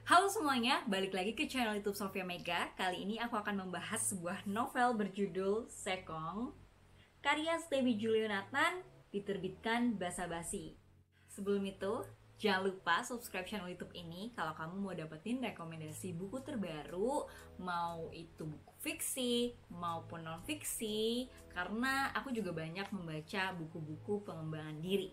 Halo semuanya, balik lagi ke channel YouTube Sofia Mega. Kali ini aku akan membahas sebuah novel berjudul Sekong, karya Stevi Julionathan, diterbitkan Basa Basi. Sebelum itu, jangan lupa subscribe channel YouTube ini kalau kamu mau dapetin rekomendasi buku terbaru, mau itu buku fiksi maupun non fiksi, karena aku juga banyak membaca buku-buku pengembangan diri.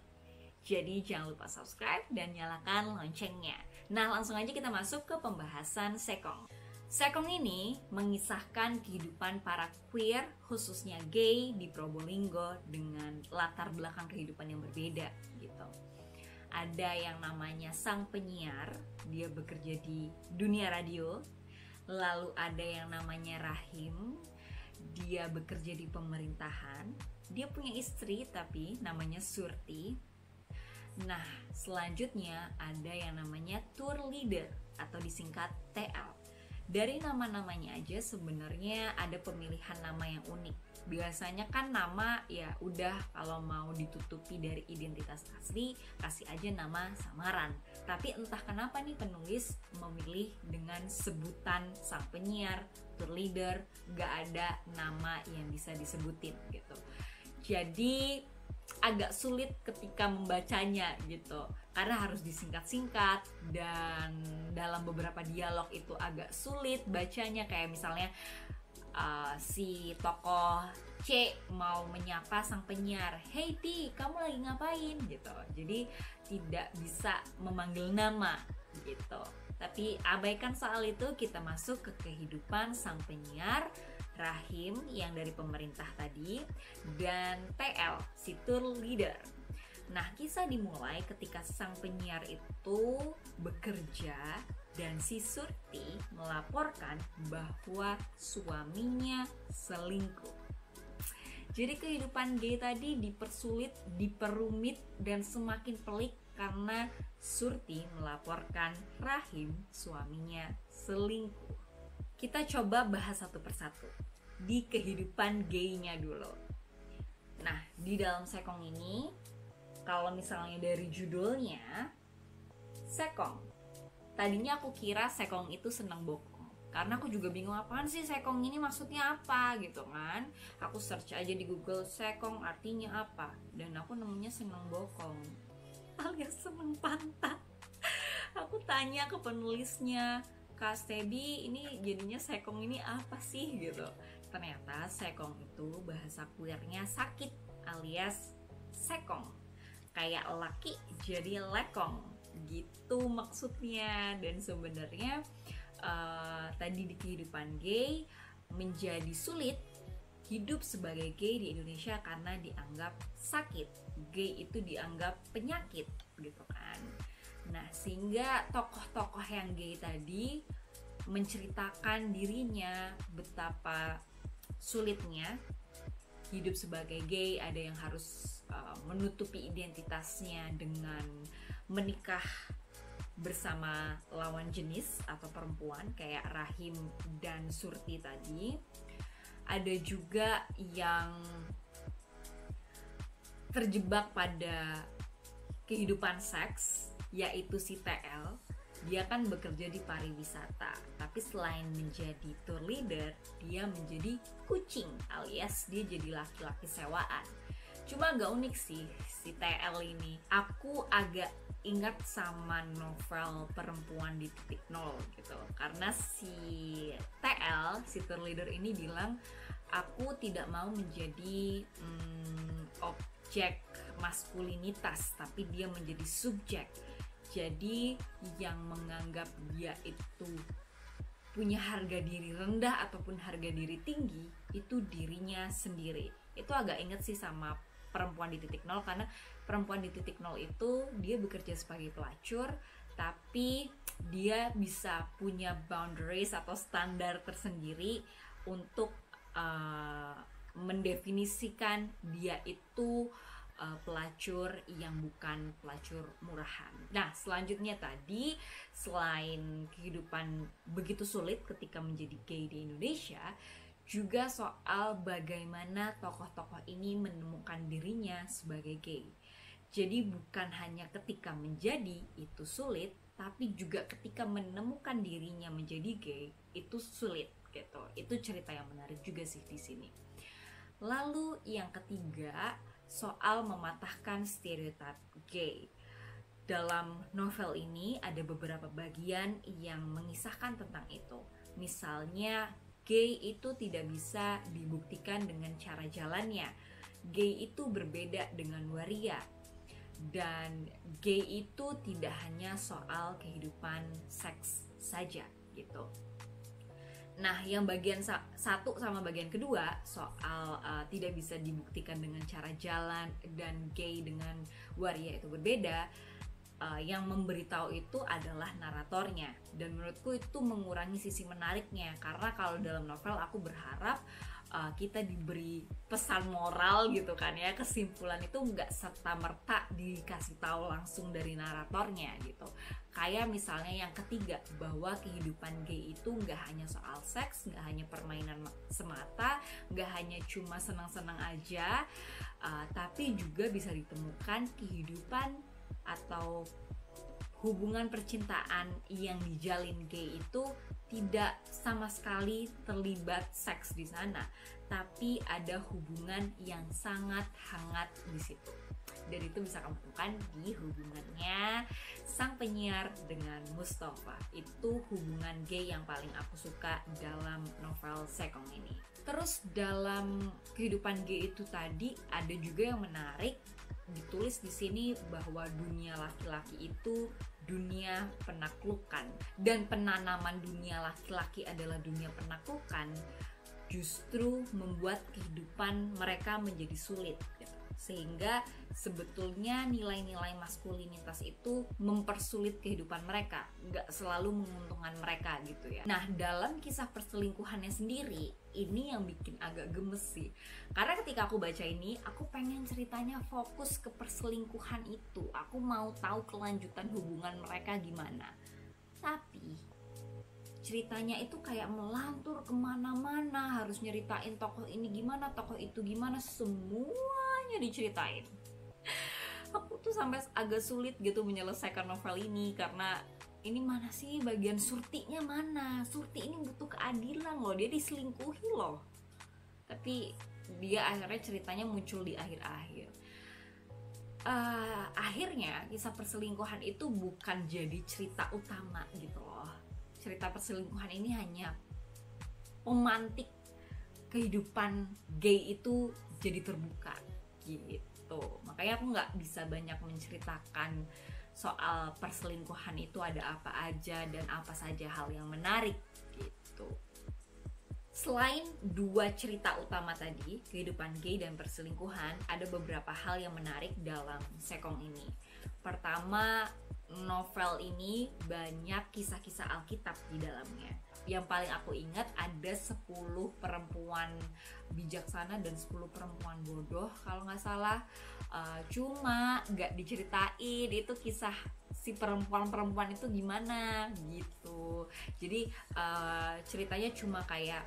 Jadi jangan lupa subscribe dan nyalakan loncengnya. Nah, langsung aja kita masuk ke pembahasan Sekong. Sekong ini mengisahkan kehidupan para queer, khususnya gay di Probolinggo dengan latar belakang kehidupan yang berbeda gitu. Ada yang namanya sang penyiar, dia bekerja di dunia radio. Lalu ada yang namanya Rahim, dia bekerja di pemerintahan. Dia punya istri tapi namanya Surti. Nah, selanjutnya ada yang namanya tour leader atau disingkat TL. Dari nama-namanya aja sebenarnya ada pemilihan nama yang unik. Biasanya kan nama ya udah kalau mau ditutupi dari identitas asli, kasih aja nama samaran. Tapi entah kenapa nih penulis memilih dengan sebutan sang penyiar, tour leader, gak ada nama yang bisa disebutin gitu. Jadi agak sulit ketika membacanya gitu, karena harus disingkat-singkat dan dalam beberapa dialog itu agak sulit bacanya. Kayak misalnya si tokoh C mau menyapa sang penyiar, "Hey Ti, kamu lagi ngapain?" gitu. Jadi tidak bisa memanggil nama gitu. Tapi abaikan soal itu, kita masuk ke kehidupan sang penyiar, Rahim yang dari pemerintah tadi, dan TL, si tour leader. Nah, kisah dimulai ketika sang penyiar itu bekerja dan si Surti melaporkan bahwa suaminya selingkuh. Jadi kehidupan gay tadi dipersulit, diperumit, dan semakin pelik karena Surti melaporkan Rahim suaminya selingkuh. Kita coba bahas satu persatu di kehidupan gay-nya dulu. Nah, di dalam Sekong ini, kalau misalnya dari judulnya Sekong, tadinya aku kira Sekong itu senang bokong, karena aku juga bingung apaan sih Sekong ini, maksudnya apa gitu kan. Aku search aja di Google Sekong artinya apa, dan aku nemunya senang bokong alias senang pantat. Aku tanya ke penulisnya, "Kak Stebi, ini jadinya Sekong ini apa sih?" gitu. Ternyata Sekong itu bahasa queernya sakit alias sekong. Kayak laki jadi lekong gitu maksudnya. Dan sebenarnya tadi di kehidupan gay menjadi sulit hidup sebagai gay di Indonesia karena dianggap sakit. Gay itu dianggap penyakit gitu kan. Nah, sehingga tokoh-tokoh yang gay tadi menceritakan dirinya betapa sulitnya hidup sebagai gay. Ada yang harus menutupi identitasnya dengan menikah bersama lawan jenis atau perempuan kayak Rahim dan Surti tadi. Ada juga yang terjebak pada kehidupan seks, yaitu si TL. Dia kan bekerja di pariwisata, tapi selain menjadi tour leader, dia menjadi kucing alias dia jadi laki-laki sewaan. Cuma agak unik sih si TL ini. Aku agak ingat sama novel Perempuan di Titik Nol gitu, karena si TL, si tour leader ini bilang, "Aku tidak mau menjadi objek maskulinitas, tapi dia menjadi subjek." Jadi yang menganggap dia itu punya harga diri rendah ataupun harga diri tinggi itu dirinya sendiri. Itu agak inget sih sama Perempuan di Titik Nol, karena Perempuan di Titik Nol itu dia bekerja sebagai pelacur, tapi dia bisa punya boundaries atau standar tersendiri untuk mendefinisikan dia itu pelacur yang bukan pelacur murahan. Nah, selanjutnya tadi, selain kehidupan begitu sulit ketika menjadi gay di Indonesia, juga soal bagaimana tokoh-tokoh ini menemukan dirinya sebagai gay. Jadi bukan hanya ketika menjadi itu sulit, tapi juga ketika menemukan dirinya menjadi gay itu sulit gitu. Itu cerita yang menarik juga sih di sini. Lalu yang ketiga, soal mematahkan stereotip gay. Dalam novel ini ada beberapa bagian yang mengisahkan tentang itu. Misalnya, gay itu tidak bisa dibuktikan dengan cara jalannya. Gay itu berbeda dengan waria. Dan gay itu tidak hanya soal kehidupan seks saja gitu. Nah, yang bagian satu sama bagian kedua soal tidak bisa dibuktikan dengan cara jalan dan gay dengan waria itu berbeda, yang memberitahu itu adalah naratornya. Dan menurutku itu mengurangi sisi menariknya, karena kalau dalam novel aku berharap kita diberi pesan moral gitu kan ya, kesimpulan itu nggak serta-merta dikasih tahu langsung dari naratornya gitu. Kayak misalnya yang ketiga, bahwa kehidupan gay itu nggak hanya soal seks, nggak hanya permainan semata, nggak hanya cuma senang-senang aja, tapi juga bisa ditemukan kehidupan atau hubungan percintaan yang dijalin gay itu tidak sama sekali terlibat seks di sana, tapi ada hubungan yang sangat hangat di situ. Dan itu bisa kamu temukan di hubungannya sang penyiar dengan Mustafa. Itu hubungan gay yang paling aku suka dalam novel Sekong ini. Terus dalam kehidupan gay itu tadi ada juga yang menarik, ditulis di sini bahwa dunia laki-laki itu dunia penaklukan, dan penanaman dunia laki-laki adalah dunia penaklukan justru membuat kehidupan mereka menjadi sulit gitu. Sehingga sebetulnya nilai-nilai maskulinitas itu mempersulit kehidupan mereka, nggak selalu menguntungkan mereka gitu ya. Nah, dalam kisah perselingkuhannya sendiri, ini yang bikin agak gemes sih. Karena ketika aku baca ini, aku pengen ceritanya fokus ke perselingkuhan itu. Aku mau tahu kelanjutan hubungan mereka gimana. Tapi ceritanya itu kayak melantur kemana-mana, harus nyeritain tokoh ini gimana, tokoh itu gimana, semuanya diceritain. Aku tuh sampai agak sulit gitu menyelesaikan novel ini, karena ini mana sih bagian Surtinya mana? Surti ini butuh keadilan loh, dia diselingkuhi loh. Tapi dia akhirnya ceritanya muncul di akhir-akhir. Akhirnya kisah perselingkuhan itu bukan jadi cerita utama gitu loh. Cerita perselingkuhan ini hanya pemantik kehidupan gay itu jadi terbuka gitu. Makanya aku nggak bisa banyak menceritakan soal perselingkuhan itu ada apa aja dan apa saja hal yang menarik gitu. Selain dua cerita utama tadi, kehidupan gay dan perselingkuhan, ada beberapa hal yang menarik dalam Sekong ini. Pertama, novel ini banyak kisah-kisah Alkitab di dalamnya. Yang paling aku ingat ada 10 perempuan bijaksana dan 10 perempuan bodoh kalau nggak salah. Cuma nggak diceritain itu kisah si perempuan-perempuan itu gimana gitu. Jadi ceritanya cuma kayak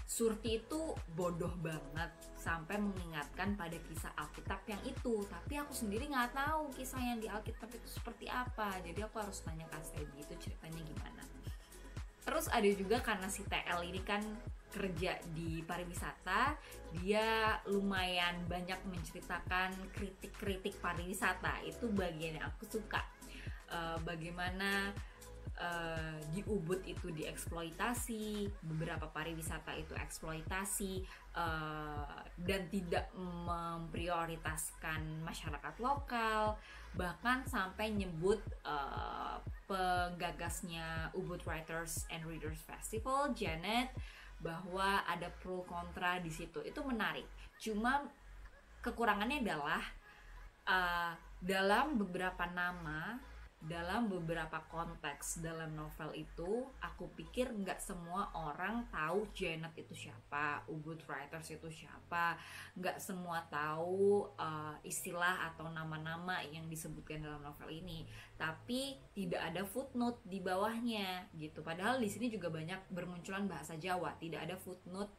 Surti itu bodoh banget sampai mengingatkan pada kisah Alkitab yang itu, tapi aku sendiri nggak tahu kisah yang di Alkitab itu seperti apa, jadi aku harus tanya Kak Sebi itu ceritanya gimana. Terus ada juga karena si TL ini kan kerja di pariwisata, dia lumayan banyak menceritakan kritik-kritik pariwisata. Itu bagian yang aku suka, bagaimana di Ubud itu dieksploitasi, beberapa pariwisata itu eksploitasi, dan tidak memprioritaskan masyarakat lokal, bahkan sampai nyebut penggagasnya Ubud Writers and Readers Festival, Janet, bahwa ada pro kontra di situ. Itu menarik. Cuma kekurangannya adalah dalam beberapa nama, dalam beberapa konteks dalam novel itu, aku pikir nggak semua orang tahu Janet itu siapa, Ubud Writers itu siapa, nggak semua tahu istilah atau nama-nama yang disebutkan dalam novel ini. Tapi tidak ada footnote di bawahnya gitu. Padahal di sini juga banyak bermunculan bahasa Jawa, tidak ada footnote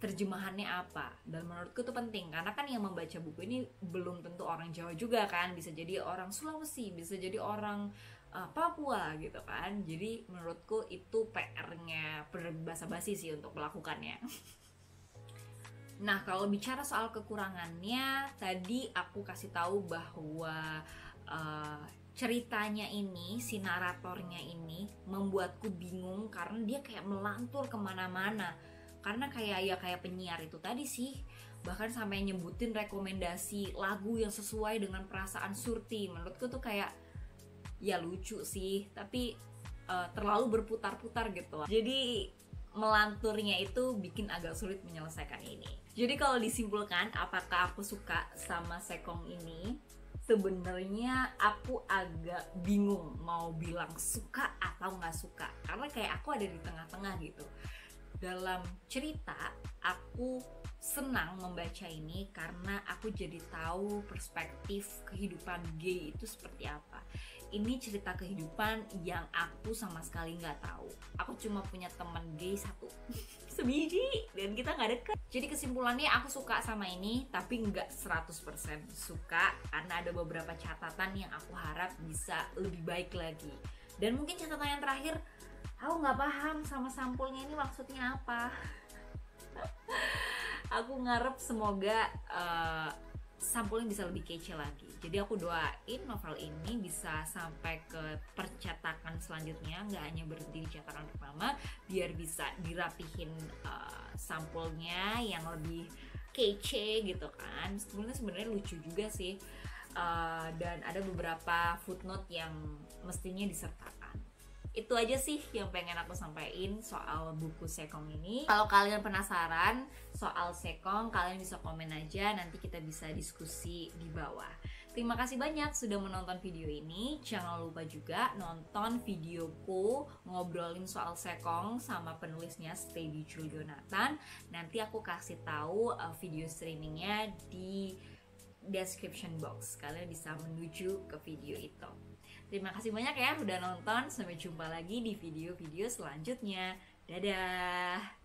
terjemahannya apa. Dan menurutku itu penting karena kan yang membaca buku ini belum tentu orang Jawa juga kan, bisa jadi orang Sulawesi, bisa jadi orang Papua gitu kan. Jadi menurutku itu PR-nya berbahasa basi sih untuk melakukannya. Nah, kalau bicara soal kekurangannya, tadi aku kasih tahu bahwa ceritanya ini, si naratornya ini membuatku bingung karena dia kayak melantur kemana-mana. Karena kayak penyiar itu tadi sih, bahkan sampai nyebutin rekomendasi lagu yang sesuai dengan perasaan Surti. Menurutku tuh kayak ya lucu sih, tapi terlalu berputar-putar gitu. Jadi melanturnya itu bikin agak sulit menyelesaikan ini. Jadi kalau disimpulkan, apakah aku suka sama Sekong ini? Sebenarnya aku agak bingung mau bilang suka atau nggak suka, karena kayak aku ada di tengah-tengah gitu. Dalam cerita, aku senang membaca ini karena aku jadi tahu perspektif kehidupan gay itu seperti apa. Ini cerita kehidupan yang aku sama sekali nggak tahu. Aku cuma punya teman gay satu, sebiji, dan kita nggak deket. Jadi kesimpulannya aku suka sama ini, tapi nggak 100% suka karena ada beberapa catatan yang aku harap bisa lebih baik lagi. Dan mungkin catatan yang terakhir, aku nggak paham sama sampulnya ini maksudnya apa. Aku ngarep semoga sampulnya bisa lebih kece lagi. Jadi aku doain novel ini bisa sampai ke percetakan selanjutnya, nggak hanya berhenti di cetakan pertama, biar bisa dirapihin sampulnya yang lebih kece gitu kan. Sebenarnya lucu juga sih, dan ada beberapa footnote yang mestinya disertakan. Itu aja sih yang pengen aku sampaikan soal buku Sekong ini. Kalau kalian penasaran soal Sekong, kalian bisa komen aja, nanti kita bisa diskusi di bawah. Terima kasih banyak sudah menonton video ini. Jangan lupa juga nonton videoku ngobrolin soal Sekong sama penulisnya Steady Julionathan. Nanti aku kasih tahu video streamingnya di description box. Kalian bisa menuju ke video itu. Terima kasih banyak ya udah nonton. Sampai jumpa lagi di video-video selanjutnya. Dadah.